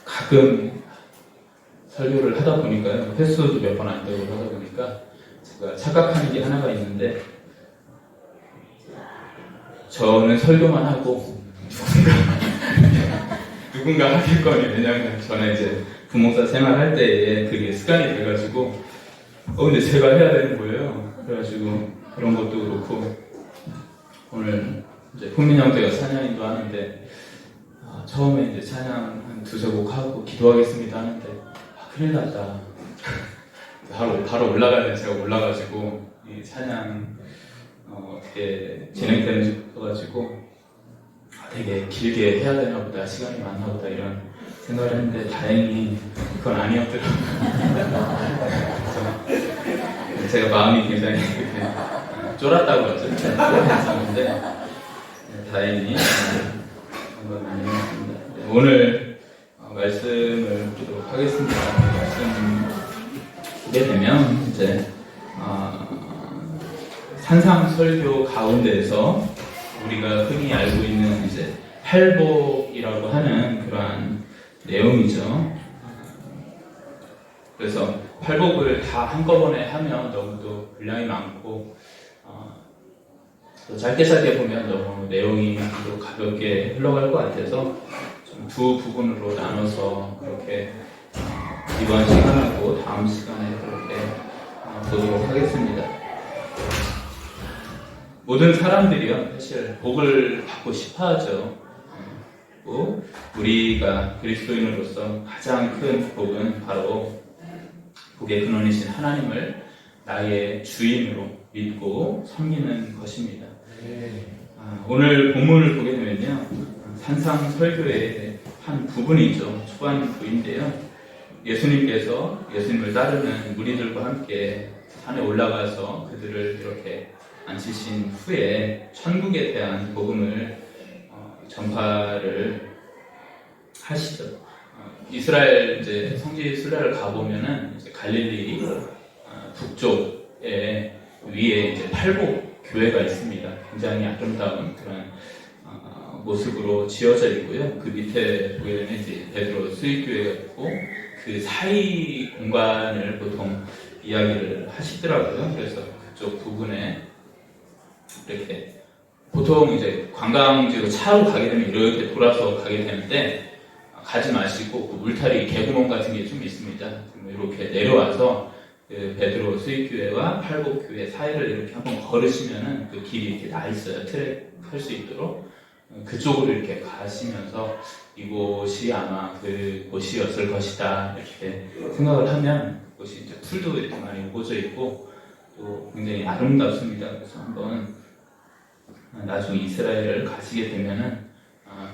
가끔 설교를 하다 보니까요, 횟수도 몇 번 안 되고 하다 보니까 제가 착각하는 게 하나가 있는데, 저는 설교만 하고 누군가 하겠거니. 왜냐면 저는 이제 부목사 생활할 때에 그게 습관이 돼가지고 근데 제가 해야 되는 거예요. 그래가지고 그런 것도 그렇고, 오늘 이제 훈민 형제가 찬양인도 하는데, 처음에 이제 찬양 한 두세 곡 하고 기도하겠습니다 하는데, 큰일 났다. 바로 올라가야 돼. 제가 올라가지고 이 찬양 어떻게 진행되는지 봐가지고 되게 길게 해야 되나 보다, 시간이 많나 보다 이런 생각을 했는데, 다행히 그건 아니었더라고요. 제가 마음이 굉장히 쫄았다고 하죠. 괜찮은데 다행히 그건 아니었습니다. 오늘 말씀을 보도록 하겠습니다. 말씀 보게 되면 이제 산상설교 가운데에서 우리가 흔히 알고 있는 이제 팔복이라고 하는 그러한 내용이죠. 그래서 팔복을 다 한꺼번에 하면 너무도 분량이 많고, 또 짧게 보면 너무 내용이 또 가볍게 흘러갈 것 같아서 좀 두 부분으로 나눠서 그렇게 이번 시간하고 다음 시간에 그렇게 보도록 하겠습니다. 모든 사람들이요, 사실 복을 받고 싶어 하죠. 우리가 그리스도인으로서 가장 큰 복은 바로 복의 근원이신 하나님을 나의 주인으로 믿고 섬기는 것입니다. 오늘 본문을 보게 되면요, 산상설교의 한 부분이죠. 초반부인데요. 예수님께서 예수님을 따르는 무리들과 함께 산에 올라가서 그들을 이렇게 앉히신 후에 천국에 대한 복음을 전파를 하시죠. 이스라엘 이제 성지 순례를 가보면은 이제 갈릴리 북쪽에 위에 이제 팔복 교회가 있습니다. 굉장히 아름다운 그런 모습으로 지어져 있고요. 그 밑에 보게 되면 이제 베드로 수익교회가 있고, 그 사이 공간을 보통 이야기를 하시더라고요. 그래서 그쪽 부분에 이렇게 보통 이제 관광지로 차로 가게 되면 이렇게 돌아서 가게 되는데, 가지 마시고 그 울타리 개구멍 같은 게 좀 있습니다. 이렇게 내려와서 그 베드로 수익교회와 팔복교회 사이를 이렇게 한번 걸으시면은 그 길이 이렇게 나 있어요. 트랙 할 수 있도록. 그쪽으로 이렇게 가시면서 이곳이 아마 그 곳이었을 것이다 이렇게 생각을 하면, 그곳이 이제 풀도 이렇게 많이 우거져 있고 또 굉장히 아름답습니다. 그래서 한번 나중에 이스라엘을 가시게 되면은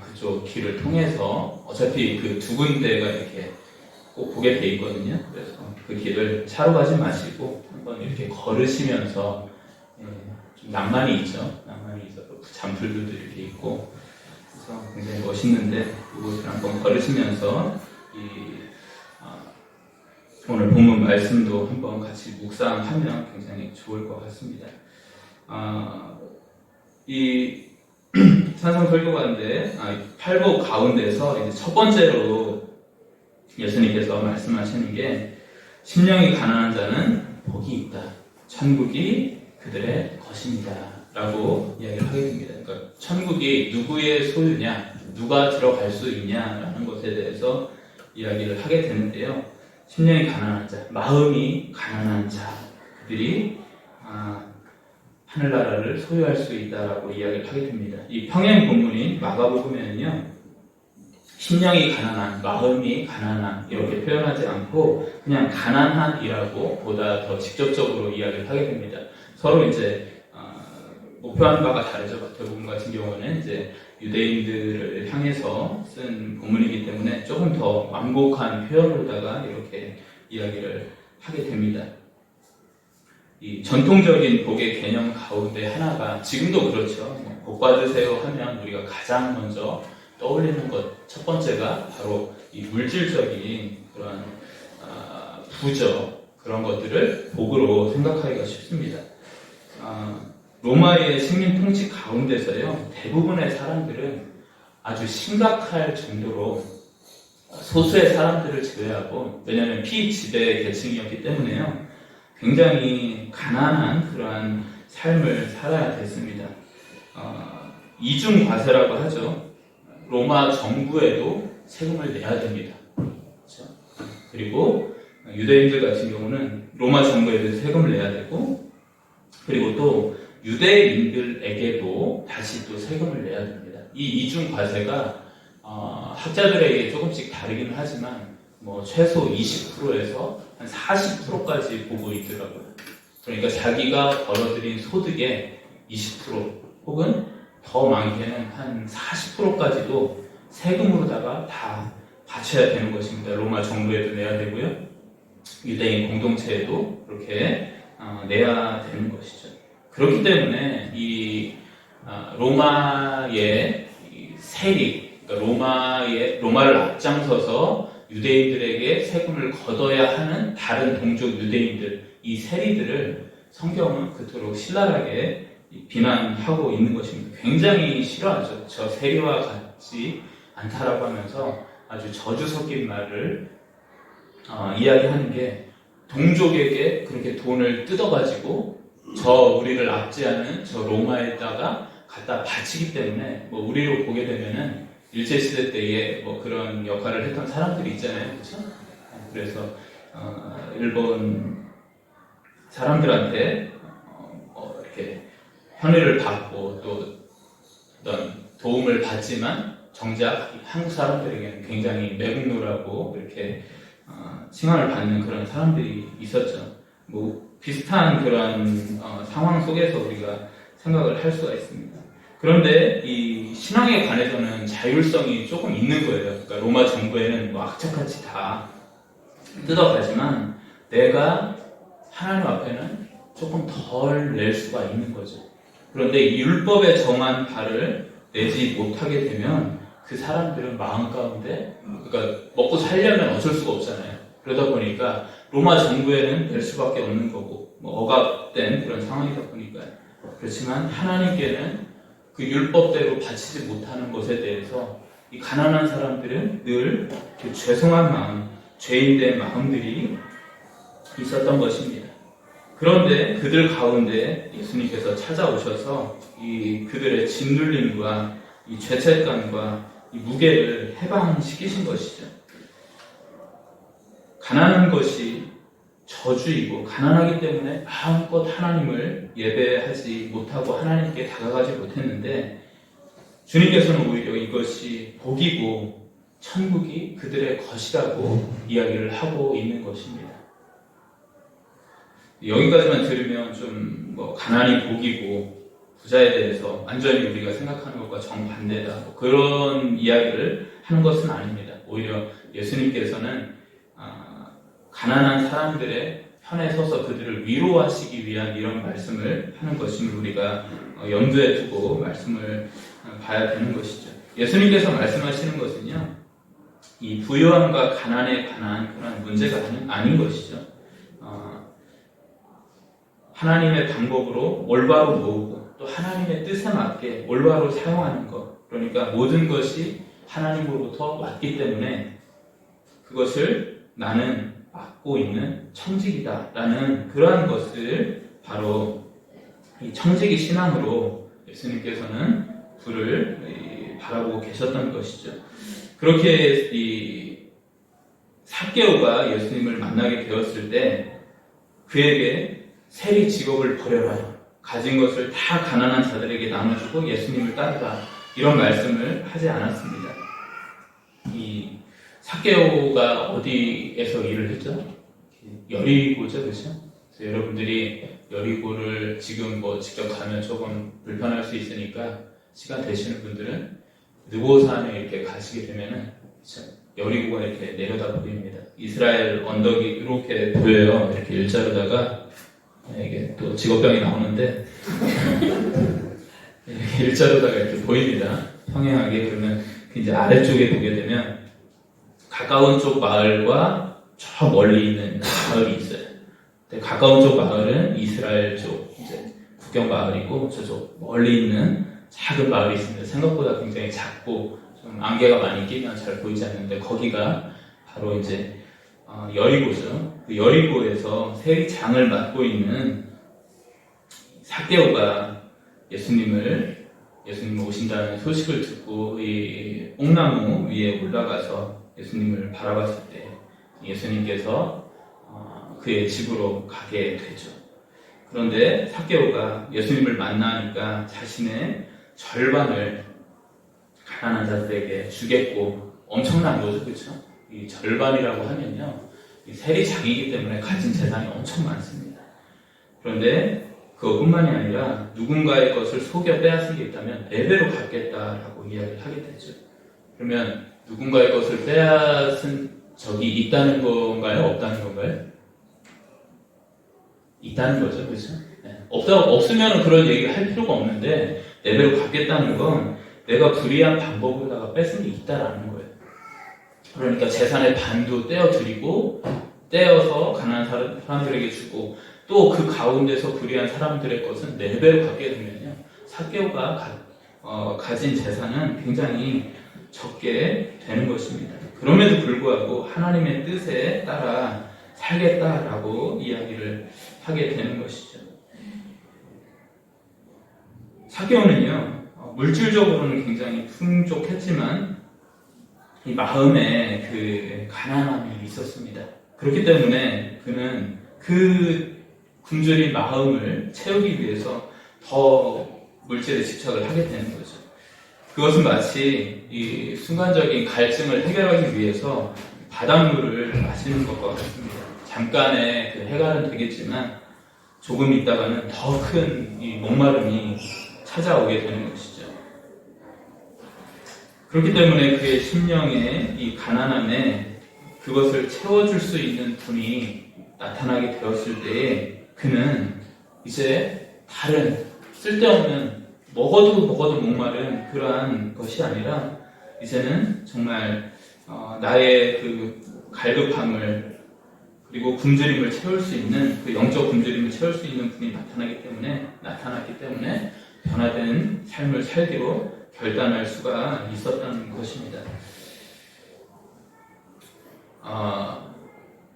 그쪽 길을 통해서, 어차피 그 두 군데가 이렇게 꼭 보게 돼 있거든요. 그래서 그 길을 차로 가지 마시고 한번 이렇게 걸으시면서, 좀 낭만이 있죠. 낭만이 있어서 잔풀들도 이렇게 있고, 그래서 굉장히 멋있는데 그곳을 한번 걸으시면서 오늘 본문 말씀도 한번 같이 묵상하면 굉장히 좋을 것 같습니다. 이 산상설교 가운데 팔복 가운데서 이제 첫 번째로 예수님께서 말씀하시는 게, 심령이 가난한 자는 복이 있다, 천국이 그들의 것입니다 라고 이야기를 하게 됩니다. 그러니까 천국이 누구의 소유냐, 누가 들어갈 수 있냐라는 것에 대해서 이야기를 하게 되는데요. 심령이 가난한 자, 마음이 가난한 자, 그들이 하늘나라를 소유할 수 있다라고 이야기를 하게 됩니다. 이 평행 본문인 마가복음에는요, 심령이 가난한, 마음이 가난한 이렇게 표현하지 않고 그냥 가난한이라고 보다 더 직접적으로 이야기를 하게 됩니다. 서로 이제 목표하는 바가 다르죠. 마태복음 같은 경우는 이제 유대인들을 향해서 쓴 본문이기 때문에 조금 더 완곡한 표현으로다가 이렇게 이야기를 하게 됩니다. 이 전통적인 복의 개념 가운데 하나가, 지금도 그렇죠. 복 받으세요 하면 우리가 가장 먼저 떠올리는 것 첫 번째가 바로 이 물질적인 그런 부저, 그런 것들을 복으로 생각하기가 쉽습니다. 로마의 식민 통치 가운데서요, 대부분의 사람들은 아주 심각할 정도로 소수의 사람들을 제외하고, 왜냐하면 피지배 계층이었기 때문에요, 굉장히 가난한 그러한 삶을 살아야 됐습니다. 이중과세라고 하죠. 로마 정부에도 세금을 내야 됩니다. 그렇죠? 그리고 유대인들 같은 경우는 로마 정부에도 세금을 내야 되고, 그리고 또 유대인들에게도 다시 또 세금을 내야 됩니다. 이 이중과세가 학자들에게 조금씩 다르긴 하지만 최소 20%에서 한 40%까지 보고 있더라고요. 그러니까 자기가 벌어들인 소득의 20% 혹은 더 많게는 한 40%까지도 세금으로다가 다 바쳐야 되는 것입니다. 로마 정부에도 내야 되고요, 유대인 공동체에도 그렇게 내야 되는 것이죠. 그렇기 때문에 이 로마의 세리, 그러니까 로마를 앞장서서 유대인들에게 세금을 걷어야 하는 다른 동족 유대인들, 이 세리들을 성경은 그토록 신랄하게 비난하고 있는 것입니다. 굉장히 싫어하죠. 저 세리와 같지 않다라고 하면서 아주 저주 섞인 말을 이야기하는 게, 동족에게 그렇게 돈을 뜯어가지고 우리를 압제하는 저 로마에다가 갖다 바치기 때문에 우리로 보게 되면은 일제시대 때에 그런 역할을 했던 사람들이 있잖아요. 그렇죠? 그래서 일본 사람들한테 이렇게 편의를 받고 또 어떤 도움을 받지만 정작 한국 사람들에게는 굉장히 매국노라고 이렇게 칭함을 받는 그런 사람들이 있었죠. 비슷한 그런 상황 속에서 우리가 생각을 할 수가 있습니다. 그런데 이 신앙에 관해서는 자율성이 조금 있는 거예요. 그러니까 로마 정부에는 악착같이 다 뜯어가지만 내가 하나님 앞에는 조금 덜 낼 수가 있는 거죠. 그런데 이 율법에 정한 바를 내지 못하게 되면 그 사람들은 마음 가운데, 그러니까 먹고 살려면 어쩔 수가 없잖아요. 그러다 보니까 로마 정부에는 낼 수밖에 없는 거고, 억압된 그런 상황이다 보니까요. 그렇지만 하나님께는 그 율법대로 바치지 못하는 것에 대해서 이 가난한 사람들은 늘 그 죄송한 마음, 죄인된 마음들이 있었던 것입니다. 그런데 그들 가운데 예수님께서 찾아오셔서 이 그들의 짓눌림과 이 죄책감과 이 무게를 해방시키신 것이죠. 가난한 것이 저주이고, 가난하기 때문에 마음껏 하나님을 예배하지 못하고 하나님께 다가가지 못했는데, 주님께서는 오히려 이것이 복이고 천국이 그들의 것이라고 이야기를 하고 있는 것입니다. 여기까지만 들으면 좀 가난이 복이고 부자에 대해서 완전히 우리가 생각하는 것과 정반대다, 그런 이야기를 하는 것은 아닙니다. 오히려 예수님께서는 가난한 사람들의 편에 서서 그들을 위로하시기 위한 이런 말씀을 하는 것임을 우리가 염두에 두고 말씀을 봐야 되는 것이죠. 예수님께서 말씀하시는 것은요, 이 부유함과 가난에 관한 그런 문제가 아닌 것이죠. 하나님의 방법으로 올바로 모으고 또 하나님의 뜻에 맞게 올바로 사용하는 것, 그러니까 모든 것이 하나님으로부터 왔기 때문에 그것을 나는 맡고 있는 청직이다라는 그러한 것을 바로 이 청직이 신앙으로 예수님께서는 그를 바라보고 계셨던 것이죠. 그렇게 이 삭개오가 예수님을 만나게 되었을 때 그에게 세리 직업을 버려라, 가진 것을 다 가난한 자들에게 나눠주고 예수님을 따르라, 이런 말씀을 하지 않았습니다. 이 삭개오가 어디에서 일을 했죠? 여리고죠, 그렇죠? 그래서 여러분들이 여리고를 지금 직접 가면 조금 불편할 수 있으니까 시간 되시는 분들은 느보산에 이렇게 가시게 되면은, 그렇죠? 여리고가 이렇게 내려다 보입니다. 이스라엘 언덕이 이렇게 보여요. 이렇게 일자로다가 이게 또 직업병이 나오는데 일자로다가 이렇게 보입니다. 평행하게. 그러면 이제 아래쪽에 보게 되면 가까운 쪽 마을과 저 멀리 있는 마을이 있어요. 가까운 쪽 마을은 이스라엘 쪽, 이제 북경 마을이고 저쪽 멀리 있는 작은 마을이 있습니다. 생각보다 굉장히 작고 좀 안개가 많이 끼면 잘 보이지 않는데 거기가 바로 이제 여리고죠. 그 여리고에서 세리장을 맡고 있는 삭개오가 예수님 오신다는 소식을 듣고 이 옥나무 위에 올라가서 예수님을 바라봤을 때 예수님께서 그의 집으로 가게 되죠. 그런데 삭개오가 예수님을 만나니까 자신의 절반을 가난한 자들에게 주겠고 엄청난 거죠, 그렇죠? 이 절반이라고 하면요, 이 세리장이기 때문에 가진 재산이 엄청 많습니다. 그런데 그것뿐만이 아니라 누군가의 것을 속여 빼앗은 게 있다면 4배로 갚겠다라고 이야기를 하게 되죠. 그러면 누군가의 것을 빼앗은 적이 있다는 건가요? 없다는 건가요? 있다는 거죠, 그렇죠? 네. 없으면 그런 얘기를 할 필요가 없는데 4배로 갚겠다는 건 내가 불의한 방법으로다가 뺏은 게 있다라는 거예요. 그러니까 재산의 반도 떼어드리고 떼어서 가난한 사람들에게 주고 또 그 가운데서 불의한 사람들의 것은 4배로 갚게 되면요, 삭개오가 가진 재산은 굉장히 적게 되는 것입니다. 그럼에도 불구하고 하나님의 뜻에 따라 살겠다라고 이야기를 하게 되는 것이죠. 삭개오는요, 물질적으로는 굉장히 풍족했지만 이 마음에 그 가난함이 있었습니다. 그렇기 때문에 그는 그 굶주린 마음을 채우기 위해서 더 물질에 집착을 하게 되는 거죠. 그것은 마치 이 순간적인 갈증을 해결하기 위해서 바닷물을 마시는 것과 같습니다. 잠깐의 그 해결은 되겠지만 조금 있다가는 더 큰 이 목마름이 찾아오게 되는 것이죠. 그렇기 때문에 그의 심령의 이 가난함에 그것을 채워줄 수 있는 분이 나타나게 되었을 때에 그는 이제 다른 쓸데없는 먹어도 목마른 그러한 것이 아니라 이제는 정말 나의 그 갈급함을 그리고 굶주림을 채울 수 있는 그 영적 굶주림을 채울 수 있는 분이 나타났기 때문에 변화된 삶을 살기로 결단할 수가 있었다는 것입니다.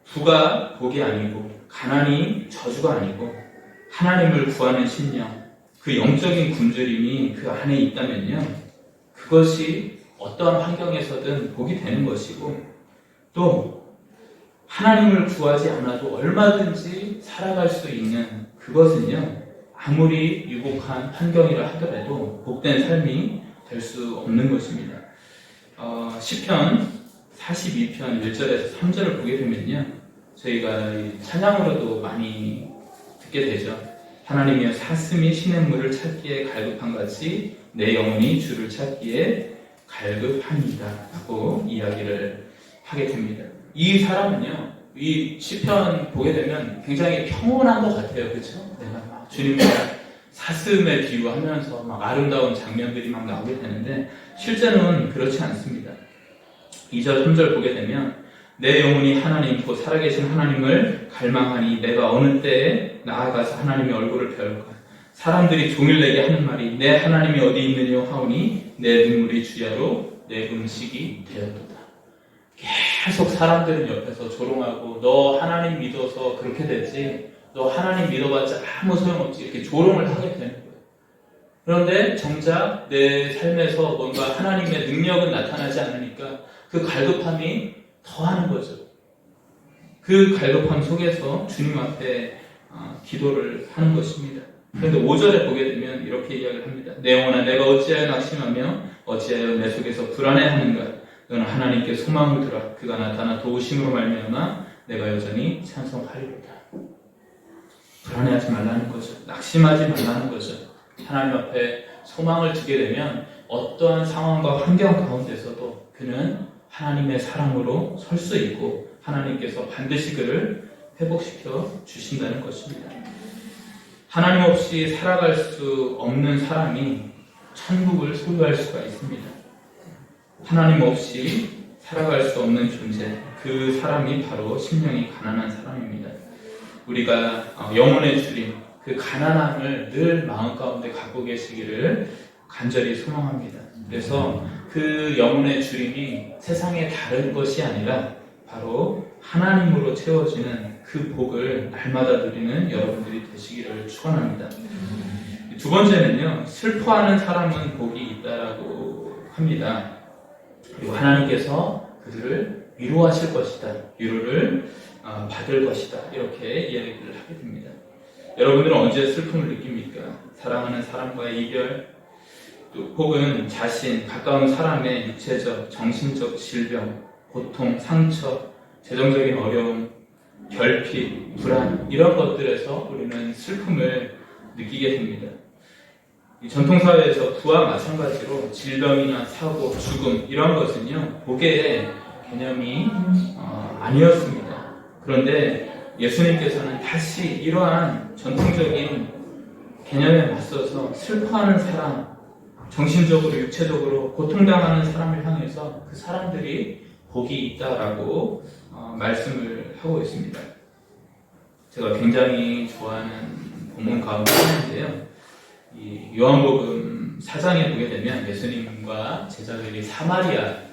부가 복이 아니고 가난이 저주가 아니고 하나님을 구하는 심령, 그 영적인 굶주림이 그 안에 있다면요, 그것이 어떠한 환경에서든 복이 되는 것이고 또 하나님을 구하지 않아도 얼마든지 살아갈 수 있는 그것은요, 아무리 유복한 환경이라 하더라도 복된 삶이 될 수 없는 것입니다. 시편 42편 1절에서 3절을 보게 되면요, 저희가 찬양으로도 많이 듣게 되죠. 하나님이여 사슴이 시냇물을 찾기에 갈급한 같이 내 영혼이 주를 찾기에 갈급합니다 라고 이야기를 하게 됩니다. 이 사람은요, 이 시편 보게 되면 굉장히 평온한 것 같아요. 그렇죠? 내가 막 주님과 사슴에 비유하면서 막 아름다운 장면들이 막 나오게 되는데 실제는 그렇지 않습니다. 2절, 3절 보게 되면 내 영혼이 하나님 곧 살아계신 하나님을 갈망하니 내가 어느 때에 나아가서 하나님의 얼굴을 배울까. 사람들이 종일 내게 하는 말이 내 하나님이 어디 있느냐 하오니 내 눈물이 주야로 내 음식이 되었도다. 계속 사람들은 옆에서 조롱하고 너 하나님 믿어서 그렇게 됐지, 너 하나님 믿어봤자 아무 소용없지, 이렇게 조롱을 하게 되는 거예요. 그런데 정작 내 삶에서 뭔가 하나님의 능력은 나타나지 않으니까 그 갈급함이 더하는 거죠. 그 갈급함 속에서 주님 앞에 기도를 하는 것입니다. 그런데 5절에 보게 되면 이렇게 이야기를 합니다. 내 영혼아 내가 어찌하여 낙심하며 어찌하여 내 속에서 불안해하는가. 너는 하나님께 소망을 두라. 그가 나타나 도우심으로 말미암아 내가 여전히 찬송하리로다. 불안해하지 말라는 거죠. 낙심하지 말라는 거죠. 하나님 앞에 소망을 두게 되면 어떠한 상황과 환경 가운데서도 그는 하나님의 사랑으로 설 수 있고 하나님께서 반드시 그를 회복시켜 주신다는 것입니다. 하나님 없이 살아갈 수 없는 사람이 천국을 소유할 수가 있습니다. 하나님 없이 살아갈 수 없는 존재, 그 사람이 바로 심령이 가난한 사람입니다. 우리가 영혼의 주님, 그 가난함을 늘 마음 가운데 갖고 계시기를 간절히 소망합니다. 그래서 그 영혼의 주림이 세상의 다른 것이 아니라 바로 하나님으로 채워지는 그 복을 날마다 누리는 여러분들이 되시기를 축원합니다. 두 번째는요, 슬퍼하는 사람은 복이 있다라고 합니다. 그리고 하나님께서 그들을 위로하실 것이다, 위로를 받을 것이다, 이렇게 이야기를 하게 됩니다. 여러분들은 언제 슬픔을 느낍니까? 사랑하는 사람과의 이별, 또 혹은 자신, 가까운 사람의 육체적, 정신적 질병, 고통, 상처, 재정적인 어려움, 결핍, 불안, 이런 것들에서 우리는 슬픔을 느끼게 됩니다. 이 전통사회에서 부와 마찬가지로 질병이나 사고, 죽음, 이런 것은요, 복의 개념이 아니었습니다. 그런데 예수님께서는 다시 이러한 전통적인 개념에 맞서서 슬퍼하는 사람, 정신적으로, 육체적으로 고통당하는 사람을 향해서 그 사람들이 복이 있다라고 말씀을 하고 있습니다. 제가 굉장히 좋아하는 본문 가운데 하나인데요. 이 요한복음 4장에 보게 되면 예수님과 제자들이 사마리아를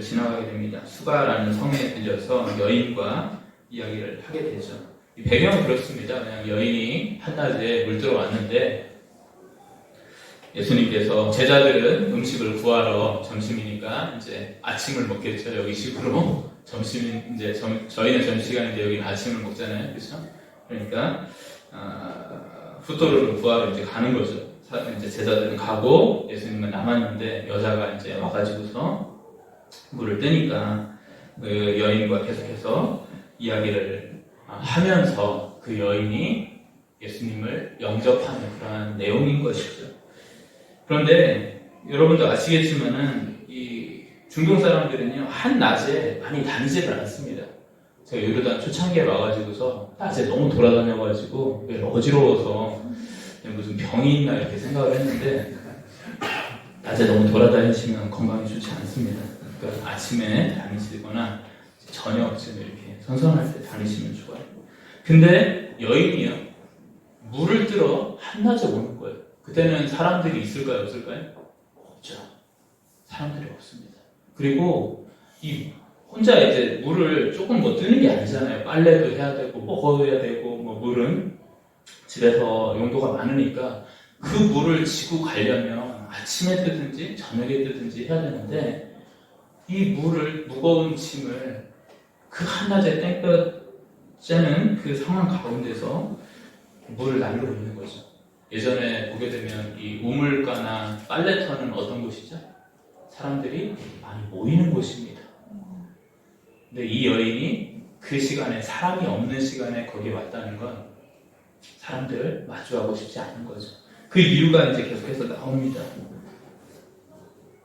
지나가게 됩니다. 수가라는 성에 들려서 여인과 이야기를 하게 되죠. 이 배경은 그렇습니다. 그냥 여인이 한낮에 물들어 왔는데 예수님께서, 제자들은 음식을 구하러 점심이니까 이제 아침을 먹겠죠. 여기식으로 점심, 이제 저희는 점심시간인데 여기는 아침을 먹잖아요, 그렇죠? 그러니까 풋도르를 구하러 이제 가는 거죠. 이제 제자들은 가고 예수님은 남았는데 여자가 이제 와가지고서 물을 뜨니까 그 여인과 계속해서 이야기를 하면서 그 여인이 예수님을 영접하는 그러한 내용인 것이죠. 그런데 여러분도 아시겠지만은 이 중동 사람들은요, 한낮에 많이 다니지를 않습니다. 제가 요르단 초창기에 와가지고서 낮에 너무 돌아다녀가지고 어지러워서 무슨 병이 있나 이렇게 생각을 했는데, 낮에 너무 돌아다니시면 건강에 좋지 않습니다. 그러니까 아침에 다니시거나 저녁쯤 이렇게 선선할 때 다니시면 좋아요. 근데 여인이요, 물을 뜨러 한낮에 오는 거예요. 그때는 사람들이 있을까요, 없을까요? 없죠. 사람들이 없습니다. 그리고 이 혼자 이제 물을 조금 뭐 뜨는 게 아니잖아요. 빨래도 해야 되고 먹어야 되고, 뭐 물은 집에서 용도가 많으니까 그 물을 지고 가려면 아침에 뜨든지 저녁에 뜨든지 해야 되는데, 이 물을, 무거운 짐을 그 한낮에 땡볕 쬐는 그 상황 가운데서 물을 날리고 있는 거죠. 예전에 보게 되면 이 우물가나 빨래터는 어떤 곳이죠? 사람들이 많이 모이는 곳입니다. 근데 이 여인이 그 시간에, 사람이 없는 시간에 거기에 왔다는 건 사람들을 마주하고 싶지 않은 거죠. 그 이유가 이제 계속해서 나옵니다.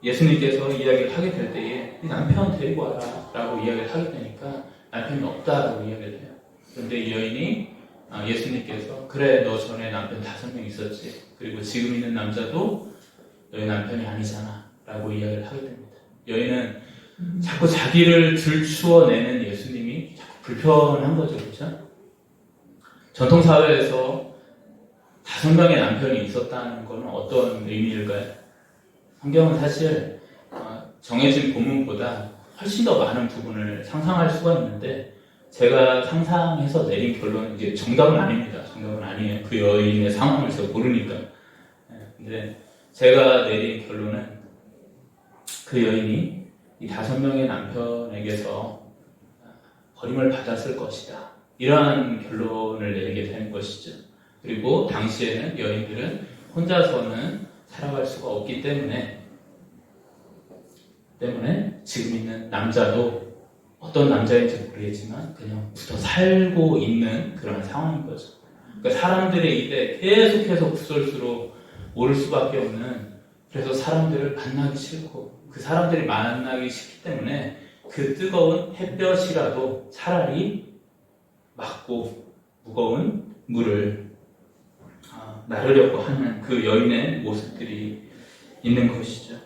예수님께서 이야기를 하게 될 때에 이 남편 데리고 와라 라고 이야기를 하게 되니까 남편이 없다라고 이야기를 해요. 그런데 이 여인이, 예수님께서, 그래, 너 전에 남편 5명 있었지, 그리고 지금 있는 남자도 너희 남편이 아니잖아 라고 이야기를 하게 됩니다. 여인은 자꾸 자기를 들추어내는 예수님이 자꾸 불편한 거죠. 그렇죠? 전통사회에서 5명의 남편이 있었다는 것은 어떤 의미일까요? 성경은 사실 정해진 본문보다 훨씬 더 많은 부분을 상상할 수가 있는데, 제가 상상해서 내린 결론은, 이게 정답은 아닙니다. 정답은 아니에요. 그 여인의 상황을 제가 모르니까. 근데 제가 내린 결론은 그 여인이 이 5명의 남편에게서 버림을 받았을 것이다, 이러한 결론을 내리게 된 것이죠. 그리고 당시에는 여인들은 혼자서는 살아갈 수가 없기 때문에 지금 있는 남자도 어떤 남자인지 모르겠지만 그냥 붙어 살고 있는 그런 상황인 거죠. 그러니까 사람들의 입에 계속해서 구설수로 오를 수밖에 없는, 그래서 사람들을 만나기 싫고 그 사람들이 만나기 싫기 때문에 그 뜨거운 햇볕이라도 차라리 막고 무거운 물을 나르려고 하는 그 여인의 모습들이 있는 것이죠.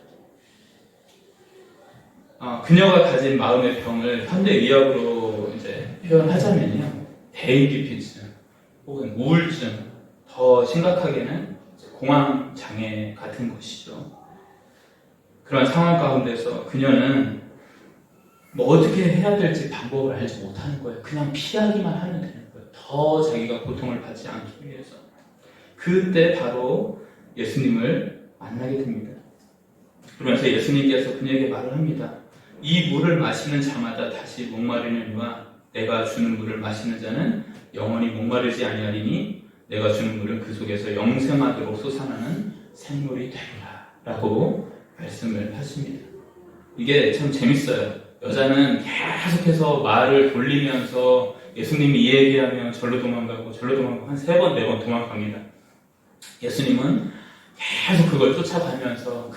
그녀가 가진 마음의 병을 현대 의학으로 이제 표현하자면요, 대인기피증 혹은 우울증, 더 심각하게는 공황 장애 같은 것이죠. 그런 상황 가운데서 그녀는 뭐 어떻게 해야 될지 방법을 알지 못하는 거예요. 그냥 피하기만 하면 되는 거예요. 더 자기가 고통을 받지 않기 위해서. 그때 바로 예수님을 만나게 됩니다. 그러면서 예수님께서 그녀에게 말을 합니다. 이 물을 마시는 자마다 다시 목마르느니와 내가 주는 물을 마시는 자는 영원히 목마르지 아니하리니 내가 주는 물은 그 속에서 영생하도록 솟아나는 생물이 되리라 라고 말씀을 하십니다. 이게 참 재밌어요. 여자는 계속해서 말을 돌리면서 예수님이 이 얘기하면 절로 도망가고 한 3번, 4번 도망갑니다. 예수님은 계속 그걸 쫓아가면서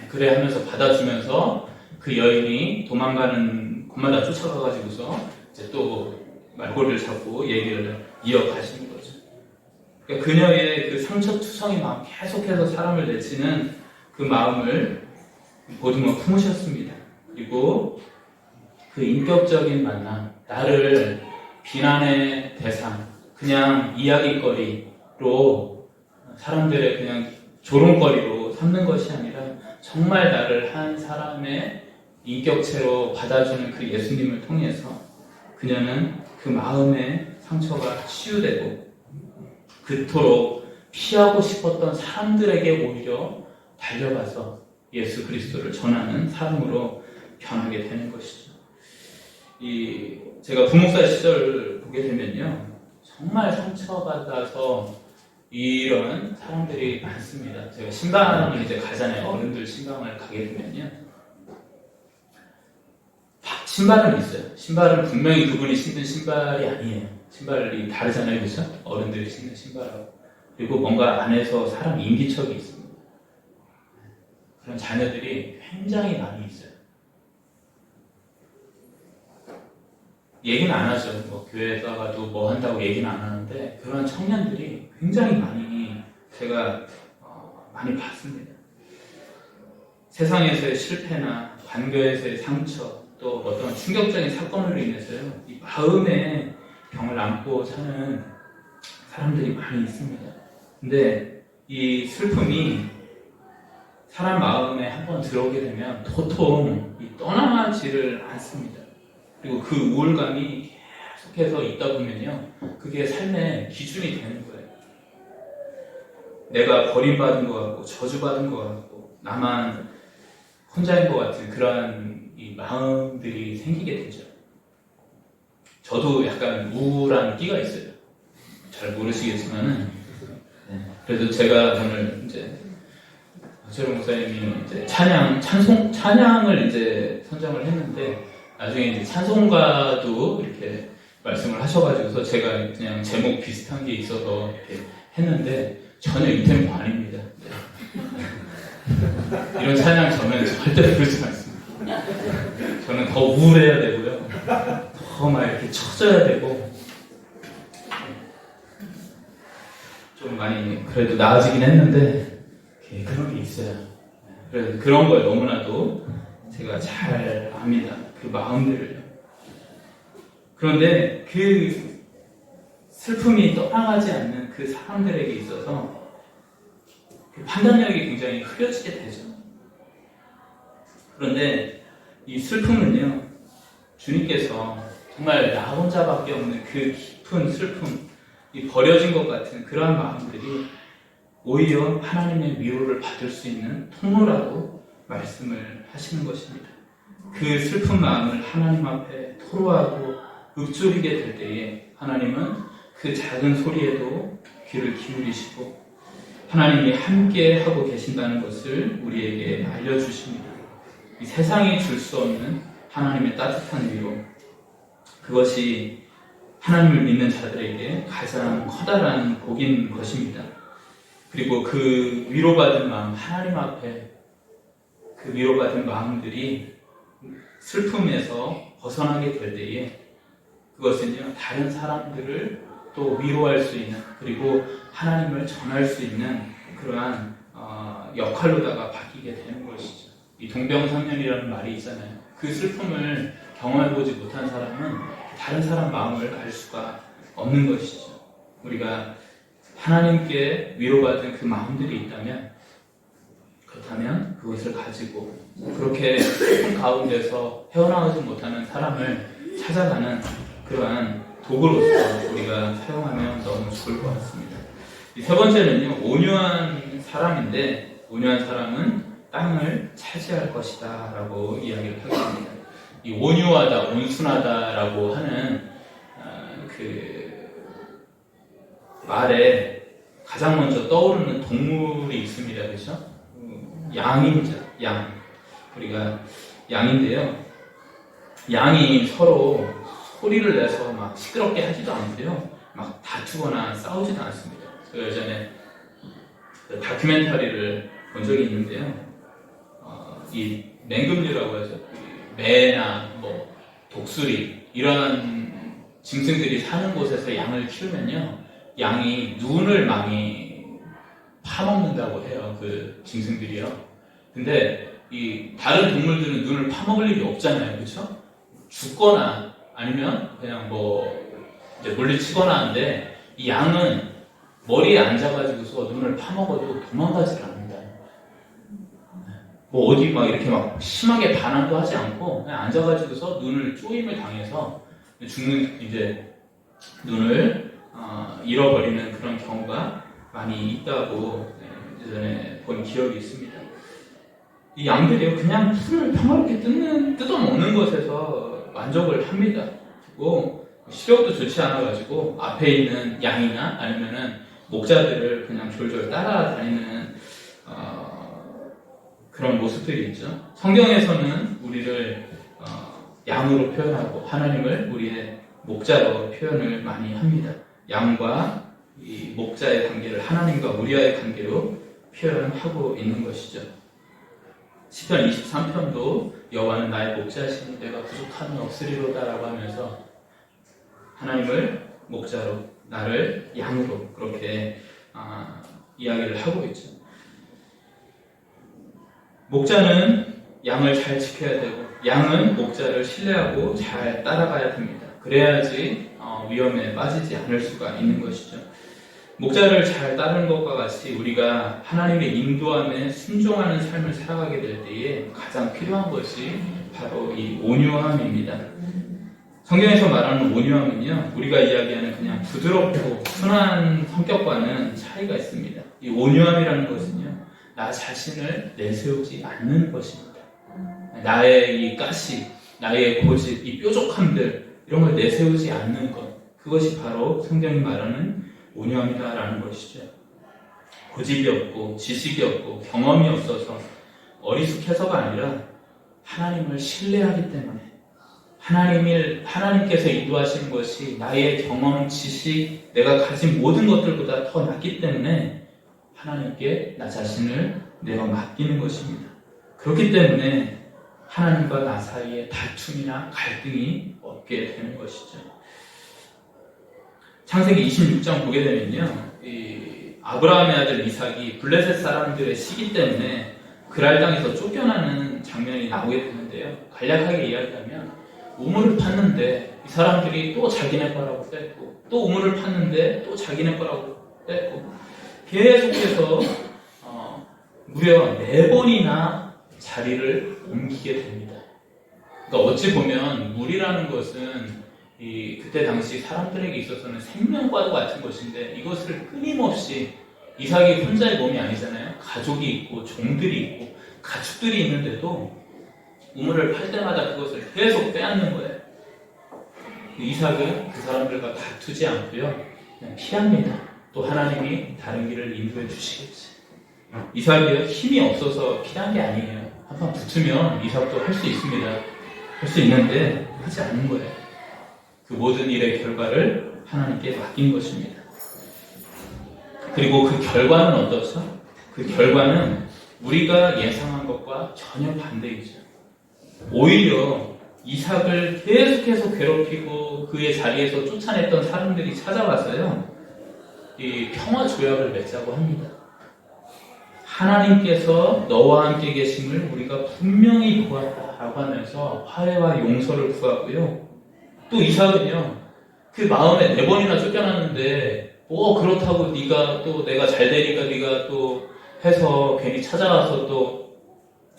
그래 하면서 받아주면서 그 여인이 도망가는 곳마다 쫓아가가지고서 이제 또 말꼬리를 잡고 얘기를 이어가시는 거죠. 그러니까 그녀의 그 상처투성이 마음, 계속해서 사람을 내치는 그 마음을 보듬어 품으셨습니다. 그리고 그 인격적인 만남, 나를 비난의 대상, 그냥 이야기거리로 사람들의 그냥 조롱거리로 삼는 것이 아니라 정말 나를 한 사람의 인격체로 받아주는 그 예수님을 통해서 그녀는 그 마음의 상처가 치유되고 그토록 피하고 싶었던 사람들에게 오히려 달려가서 예수 그리스도를 전하는 사람으로 변하게 되는 것이죠. 제가 부목사 시절 보게 되면요, 정말 상처받아서 이런 사람들이 많습니다. 제가 신방을 이제 가잖아요. 어른들 신방을 가게 되면요, 신발은 있어요. 신발은 분명히 그분이 신는 신발이 아니에요. 신발이 다르잖아요, 그렇죠? 어른들이 신는 신발하고. 그리고 뭔가 안에서 사람 인기척이 있습니다. 그런 자녀들이 굉장히 많이 있어요. 얘기는 안 하죠. 뭐 교회에서 가도 뭐 한다고 얘기는 안 하는데 그런 청년들이 굉장히 많이 제가 많이 봤습니다. 세상에서의 실패나 관계에서의 상처, 또 어떤 충격적인 사건으로 인해서요, 이 마음의 병을 안고 사는 사람들이 많이 있습니다. 근데 이 슬픔이 사람 마음에 한번 들어오게 되면 도통 떠나지를 않습니다. 그리고 그 우울감이 계속해서 있다 보면요, 그게 삶의 기준이 되는 거예요. 내가 버림받은 것 같고 저주받은 것 같고 나만 혼자인 것 같은 그런 이 마음들이 생기게 되죠. 저도 약간 우울한 끼가 있어요. 잘 모르시겠지만은, 그래도 제가 오늘 이제 박철웅 목사님이 이제 찬양을 이제 선정을 했는데 나중에 이제 찬송가도 이렇게 말씀을 하셔가지고서 제가 그냥 제목 비슷한 게 있어서 이렇게 했는데 전혀 이 템포 아닙니다. 이런 찬양 저는 절대 부르지 않습니다. 저는 더 우울해야 되고요, 더 막 이렇게 처져야 되고, 좀 많이 그래도 나아지긴 했는데 그런 게 있어요. 그래서 그런 걸 너무나도 제가 잘 압니다. 그 마음들을요. 그런데 그 슬픔이 떠나가지 않는 그 사람들에게 있어서 그 판단력이 굉장히 흐려지게 되죠. 그런데 이 슬픔은요, 주님께서 정말 나 혼자밖에 없는 그 깊은 슬픔, 이 버려진 것 같은 그러한 마음들이 오히려 하나님의 위로를 받을 수 있는 통로라고 말씀을 하시는 것입니다. 그 슬픈 마음을 하나님 앞에 토로하고 읊조리게 될 때에 하나님은 그 작은 소리에도 귀를 기울이시고 하나님이 함께 하고 계신다는 것을 우리에게 알려주십니다. 이 세상이 줄 수 없는 하나님의 따뜻한 위로, 그것이 하나님을 믿는 자들에게 가장 커다란 복인 것입니다. 그리고 그 위로받은 마음, 하나님 앞에 그 위로받은 마음들이 슬픔에서 벗어나게 될 때에 그것은요, 다른 사람들을 또 위로할 수 있는, 그리고 하나님을 전할 수 있는 그러한 역할로다가 바뀌게 되는 것이죠. 이 동병상련이라는 말이 있잖아요. 그 슬픔을 경험해보지 못한 사람은 다른 사람 마음을 알 수가 없는 것이죠. 우리가 하나님께 위로받은 그 마음들이 있다면, 그렇다면 그것을 가지고 그렇게 큰 가운데서 헤어나오지 못하는 사람을 찾아가는 그러한 도구로서 우리가 사용하면 너무 좋을 것 같습니다. 세 번째는요, 온유한 사람인데, 온유한 사람은 땅을 차지할 것이다 라고 이야기를 하겠습니다. 이 온유하다, 온순하다 라고 하는 그 말에 가장 먼저 떠오르는 동물이 있습니다. 그렇죠? 양입니다. 양. 우리가 양인데요, 양이 서로 소리를 내서 막 시끄럽게 하지도 않고요, 막 다투거나 싸우지도 않습니다. 제가 예전에 다큐멘터리를 본 적이 있는데요, 이 맹금류라고 해서 매나 뭐 독수리 이런 짐승들이 사는 곳에서 양을 키우면요, 양이 눈을 많이 파먹는다고 해요. 그 짐승들이요. 근데 이 다른 동물들은 눈을 파먹을 일이 없잖아요, 그렇죠? 죽거나 아니면 그냥 뭐 이제 물리치거나 하는데, 이 양은 머리에 앉아가지고서 눈을 파먹어도 도망가질 않는다. 뭐 어디 막 이렇게 막 심하게 반항도 하지 않고 그냥 앉아가지고서 눈을 쪼임을 당해서 죽는, 이제 눈을 잃어버리는 그런 경우가 많이 있다고 예전에 본 기억이 있습니다. 이 양들이요, 그냥 풀을 평화롭게 뜯어먹는 것에서 만족을 합니다. 그리고 시력도 좋지 않아가지고 앞에 있는 양이나 아니면은 목자들을 그냥 졸졸 따라다니는 그런 모습들이 있죠. 성경에서는 우리를 양으로 표현하고 하나님을 우리의 목자로 표현을 많이 합니다. 양과 이 목자의 관계를 하나님과 우리와의 관계로 표현하고 있는 것이죠. 시편 23편도 여호와는 나의 목자시니 내가 부족함이 없으리로다 라고 하면서 하나님을 목자로, 나를 양으로 그렇게 이야기를 하고 있죠. 목자는 양을 잘 지켜야 되고, 양은 목자를 신뢰하고 잘 따라가야 됩니다. 그래야지 위험에 빠지지 않을 수가 있는 것이죠. 목자를 잘 따르는 것과 같이 우리가 하나님의 인도함에 순종하는 삶을 살아가게 될 때에 가장 필요한 것이 바로 이 온유함입니다. 성경에서 말하는 온유함은요, 우리가 이야기하는 그냥 부드럽고 순한 성격과는 차이가 있습니다. 이 온유함이라는 것은요, 나 자신을 내세우지 않는 것입니다. 나의 이 가시, 나의 고집, 이 뾰족함들, 이런 걸 내세우지 않는 것, 그것이 바로 성경이 말하는 온유함이다라는 것이죠. 고집이 없고 지식이 없고 경험이 없어서 어리숙해서가 아니라 하나님을 신뢰하기 때문에, 하나님께서 인도하시는 것이 나의 경험, 지식, 내가 가진 모든 것들보다 더 낫기 때문에 하나님께 나 자신을 내어 맡기는 것입니다. 그렇기 때문에 하나님과 나 사이에 다툼이나 갈등이 없게 되는 것이죠. 창세기 26장 보게 되면요, 이 아브라함의 아들 이삭이 블레셋 사람들의 시기 때문에 그랄 땅에서 쫓겨나는 장면이 나오게 되는데요, 간략하게 이야기하면 우물을 팠는데 이 사람들이 또 자기네 거라고 뺐고, 또 우물을 팠는데 또 자기네 거라고 뺐고, 계속해서 무려 4번이나 자리를 옮기게 됩니다. 그러니까 어찌 보면 물이라는 것은 그때 당시 사람들에게 있어서는 생명과도 같은 것인데, 이것을 끊임없이, 이삭이 혼자의 몸이 아니잖아요. 가족이 있고 종들이 있고 가축들이 있는데도 우물을 팔 때마다 그것을 계속 빼앗는 거예요. 이삭은 그 사람들과 다투지 않고요, 그냥 피합니다. 또 하나님이 다른 길을 인도해 주시겠지. 이삭이 힘이 없어서 피한 게 아니에요. 한번 붙으면 이삭도 할 수 있습니다. 할 수 있는데 하지 않는 거예요. 그 모든 일의 결과를 하나님께 맡긴 것입니다. 그리고 그 결과는 어떻죠? 그 결과는 우리가 예상한 것과 전혀 반대이죠. 오히려 이삭을 계속해서 괴롭히고 그의 자리에서 쫓아냈던 사람들이 찾아와서요, 이 평화 조약을 맺자고 합니다. 하나님께서 너와 함께 계심을 우리가 분명히 보았다라고 하면서 화해와 용서를 구하고요. 또 이삭은요, 그 마음에 4번이나 쫓겨났는데 뭐 그렇다고 네가 또 내가 잘 되니까 네가 또 해서 괜히 찾아와서 또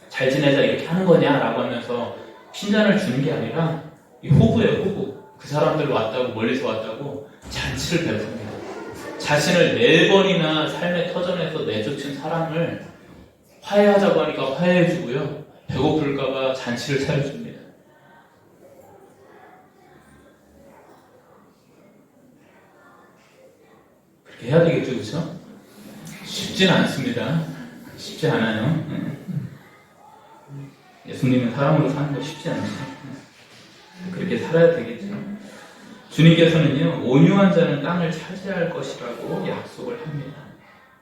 잘 지내자 이렇게 하는 거냐라고 하면서 핀잔을 주는 게 아니라 이 호구예요, 호구. 그 사람들 왔다고, 멀리서 왔다고 잔치를 베풉니다. 자신을 4번이나 삶의 터전에서 내쫓은 사람을 화해하자고 하니까 화해해주고요, 배고플까봐 잔치를 차려줍니다. 그렇게 해야 되겠죠, 그렇죠? 쉽진 않습니다. 쉽지 않아요. 예수님은 사람으로 사는 거 쉽지 않죠. 그렇게 살아야 되겠죠. 주님께서는요, 온유한 자는 땅을 차지할 것이라고 약속을 합니다.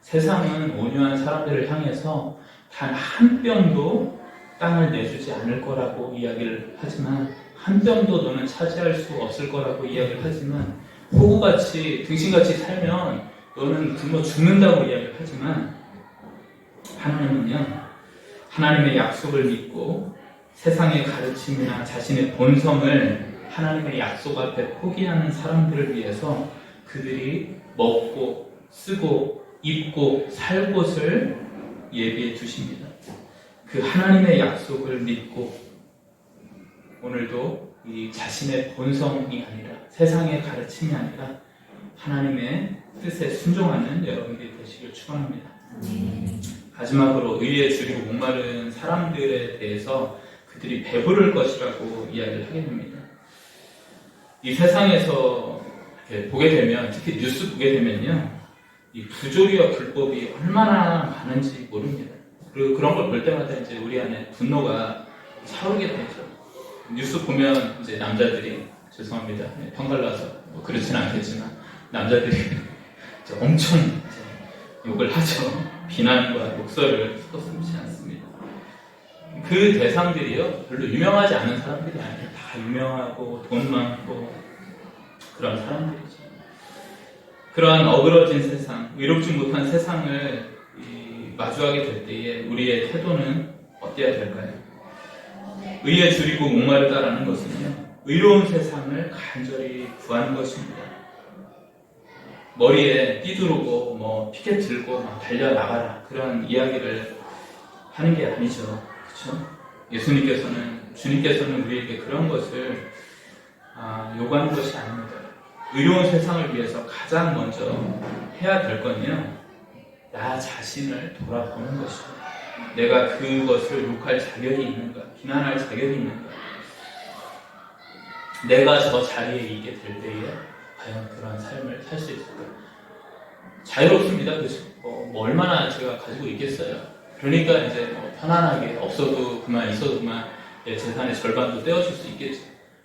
세상은 온유한 사람들을 향해서 단 한 뼘도 땅을 내주지 않을 거라고 이야기를 하지만, 한 뼘도 너는 차지할 수 없을 거라고 이야기를 하지만, 호구같이 등신같이 살면 너는 굶어 죽는다고 이야기를 하지만, 하나님은요, 하나님의 약속을 믿고 세상의 가르침이나 자신의 본성을 하나님의 약속 앞에 포기하는 사람들을 위해서 그들이 먹고 쓰고 입고 살 곳을 예비해 주십니다. 그 하나님의 약속을 믿고 오늘도 이 자신의 본성이 아니라 세상의 가르침이 아니라 하나님의 뜻에 순종하는 여러분들이 되시길 축원합니다. 마지막으로 의에 줄이고 목마른 사람들에 대해서 그들이 배부를 것이라고 이야기를 하게 됩니다. 이 세상에서 이렇게 보게 되면, 특히 뉴스 보게 되면요, 이 부조리와 불법이 얼마나 많은지 모릅니다. 그리고 그런 걸 볼 때마다 이제 우리 안에 분노가 차오르게 되죠. 뉴스 보면 이제 남자들이, 죄송합니다, 편갈라서 뭐 그렇진 않겠지만, 남자들이 엄청 욕을 하죠. 비난과 욕설을 섞어쓰지 않습니다. 그 대상들이요, 별로 유명하지 않은 사람들이 아니에요. 다 유명하고 돈 많고 그런 사람들이죠. 그러한 어그러진 세상, 의롭지 못한 세상을 마주하게 될 때에 우리의 태도는 어때야 될까요? 의에 줄이고 목마르다라는 것은요, 의로운 세상을 간절히 구하는 것입니다. 머리에 띠두르고 뭐 피켓 들고 막 달려나가라, 그런 이야기를 하는 게 아니죠. 그렇죠? 주님께서는 우리에게 그런 것을 요구하는 것이 아닙니다. 의로운 세상을 위해서 가장 먼저 해야 될 건요, 나 자신을 돌아보는 것입니다. 내가 그것을 욕할 자격이 있는가, 비난할 자격이 있는가, 내가 저 자리에 있게 될 때에 과연 그런 삶을 살 수 있을까? 자유롭습니다. 그렇죠? 뭐 얼마나 제가 가지고 있겠어요. 그러니까 이제 편안하게 없어도 그만, 있어도 그만, 내 재산의 절반도 떼어줄 수 있겠죠.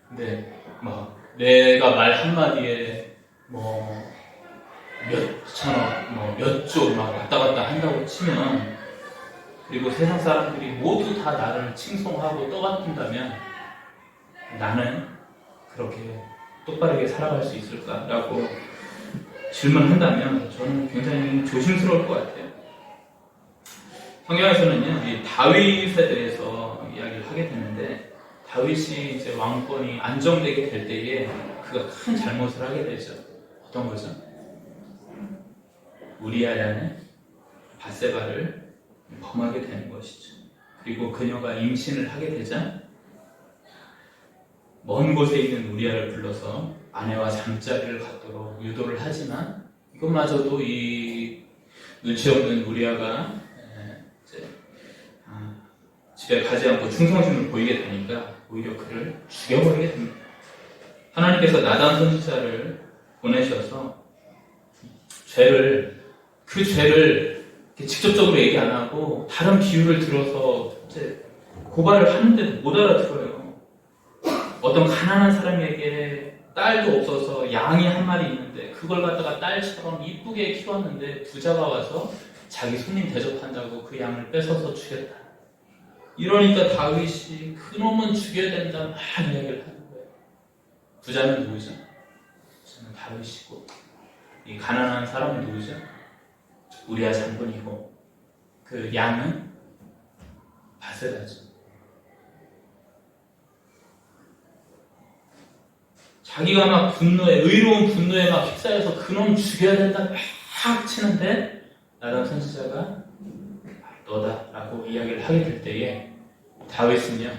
근데 내가 말 한마디에 몇 천억, 몇 조 왔다 갔다 한다고 치면, 그리고 세상 사람들이 모두 다 나를 칭송하고 떠받든다면 나는 그렇게 똑바르게 살아갈 수 있을까라고 질문한다면 저는 굉장히 조심스러울 것 같아요. 성경에서는요, 이 다윗에 대해서 이야기를 하게 되는데, 다윗이 이제 왕권이 안정되게 될 때에 그가 큰 잘못을 하게 되죠. 어떤 거죠? 우리아라는 밧세바를 범하게 되는 것이죠. 그리고 그녀가 임신을 하게 되자 먼 곳에 있는 우리아를 불러서 아내와 잠자리를 갖도록 유도를 하지만, 이것마저도 이 눈치 없는 우리아가 집에 가지 않고 충성심을 보이게 되니까 오히려 그를 죽여버리게 됩니다. 하나님께서 나단 선지자를 보내셔서 그 죄를 직접적으로 얘기 안 하고 다른 비유를 들어서 이제 고발을 하는데도 못 알아들어요. 어떤 가난한 사람에게 딸도 없어서 양이 한 마리 있는데 그걸 갖다가 딸처럼 이쁘게 키웠는데 부자가 와서 자기 손님 대접한다고 그 양을 뺏어서 죽였다. 이러니까 다윗이 그놈은 죽여야 된다 막 이야기를 하는 거예요. 부자는 누구죠? 부자는 다윗이고, 이 가난한 사람은 누구죠? 우리아 장군이고, 그 양은 밧세바죠. 자기가 막 분노에, 의로운 분노에 막 휩싸여서 그놈 죽여야 된다 막 치는데 나단 선지자가 너다라고 이야기를 하게 될 때에 다윗은요,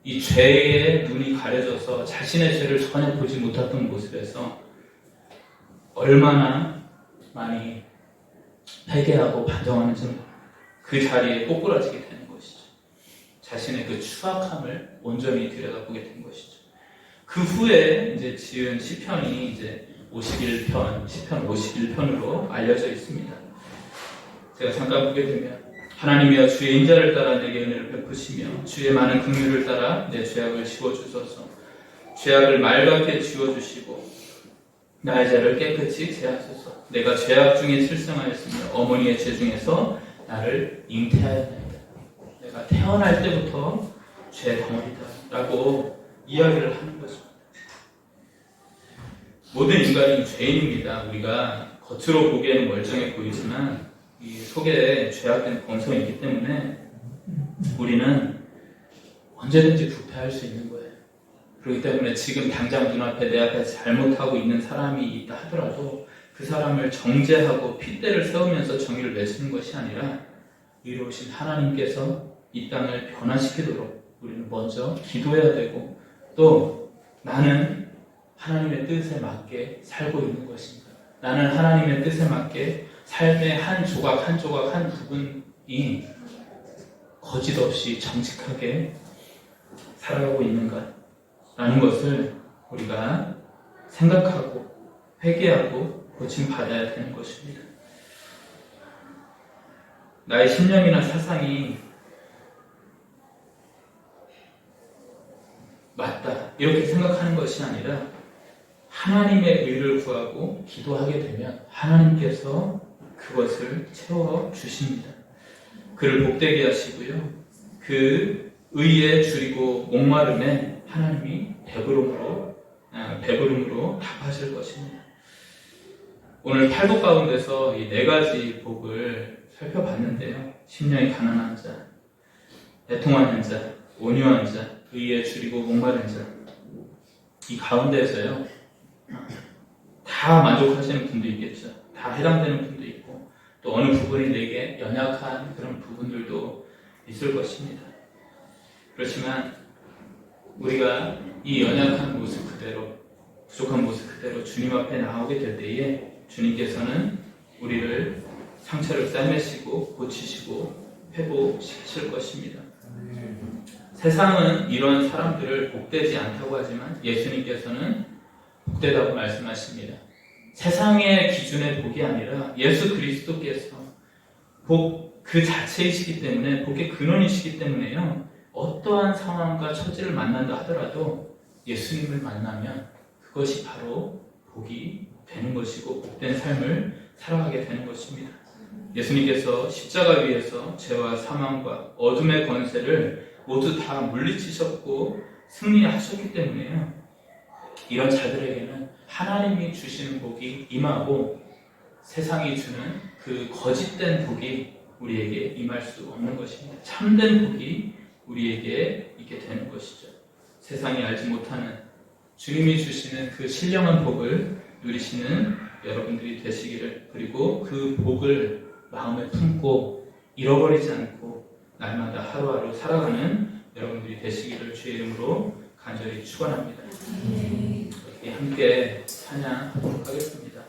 이 죄의 눈이 가려져서 자신의 죄를 전혀 보지 못했던 모습에서 얼마나 많이 회개하고 반성하는지 그 자리에 꼬꾸라지게 되는 것이죠. 자신의 그 추악함을 온전히 들여다보게 된 것이죠. 그 후에 이제 지은 시편이 이제 51편, 시편 51편으로 알려져 있습니다. 제가 잠깐 보게 되면 하나님이여 주의 인자를 따라 내게 은혜를 베푸시며 주의 많은 긍휼을 따라 내 죄악을 지워주소서. 죄악을 맑게 지워주시고 나의 죄를 깨끗이 제하소서. 내가 죄악 중에 출생하였으며 어머니의 죄 중에서 나를 잉태하였나이다. 내가 태어날 때부터 죄 덩어리다 라고 이야기를 하는 것입니다. 모든 인간이 죄인입니다. 우리가 겉으로 보기에는 멀쩡해 보이지만 이 속에 죄악된 본성이 있기 때문에 우리는 언제든지 부패할 수 있는 거예요. 그렇기 때문에 지금 당장 눈앞에 내 앞에 잘못하고 있는 사람이 있다 하더라도 그 사람을 정죄하고 핏대를 세우면서 정의를 외치는 것이 아니라 의로우신 하나님께서 이 땅을 변화시키도록 우리는 먼저 기도해야 되고 또 나는 하나님의 뜻에 맞게 살고 있는 것인가, 나는 하나님의 뜻에 맞게 삶의 한 조각 한 조각 한 부분이 거짓 없이 정직하게 살아가고 있는가 라는 것을 우리가 생각하고 회개하고 고침받아야 되는 것입니다. 나의 신념이나 사상이 맞다 이렇게 생각하는 것이 아니라 하나님의 의를 구하고 기도하게 되면 하나님께서 그것을 채워주십니다. 그를 복되게 하시고요, 그 의에 줄이고 목마름에 하나님이 배부름으로 답하실 것입니다. 오늘 8복 가운데서 이 4가지 복을 살펴봤는데요. 심령이 가난한 자, 애통하는 자, 온유한 자, 의에 줄이고 목마른 자. 이 가운데에서요, 다 만족하시는 분도 있겠죠. 다 해당되는 분도 있고 또 어느 부분이 내게 연약한 그런 부분들도 있을 것입니다. 그렇지만 우리가 이 연약한 모습 그대로, 부족한 모습 그대로 주님 앞에 나오게 될 때에 주님께서는 우리를 상처를 싸매시고 고치시고 회복시키실 것입니다. 세상은 이런 사람들을 복되지 않다고 하지만 예수님께서는 복되다고 말씀하십니다. 세상의 기준의 복이 아니라 예수 그리스도께서 복 그 자체이시기 때문에, 복의 근원이시기 때문에요, 어떠한 상황과 처지를 만난다 하더라도 예수님을 만나면 그것이 바로 복이 되는 것이고 복된 삶을 살아가게 되는 것입니다. 예수님께서 십자가 위에서 죄와 사망과 어둠의 권세를 모두 다 물리치셨고 승리하셨기 때문에요, 이런 자들에게는 하나님이 주시는 복이 임하고 세상이 주는 그 거짓된 복이 우리에게 임할 수 없는 것입니다. 참된 복이 우리에게 있게 되는 것이죠. 세상이 알지 못하는 주님이 주시는 그 신령한 복을 누리시는 여러분들이 되시기를, 그리고 그 복을 마음에 품고 잃어버리지 않고 날마다 하루하루 살아가는 여러분들이 되시기를 주의 이름으로 간절히 축원합니다. 함께 찬양하도록 하겠습니다.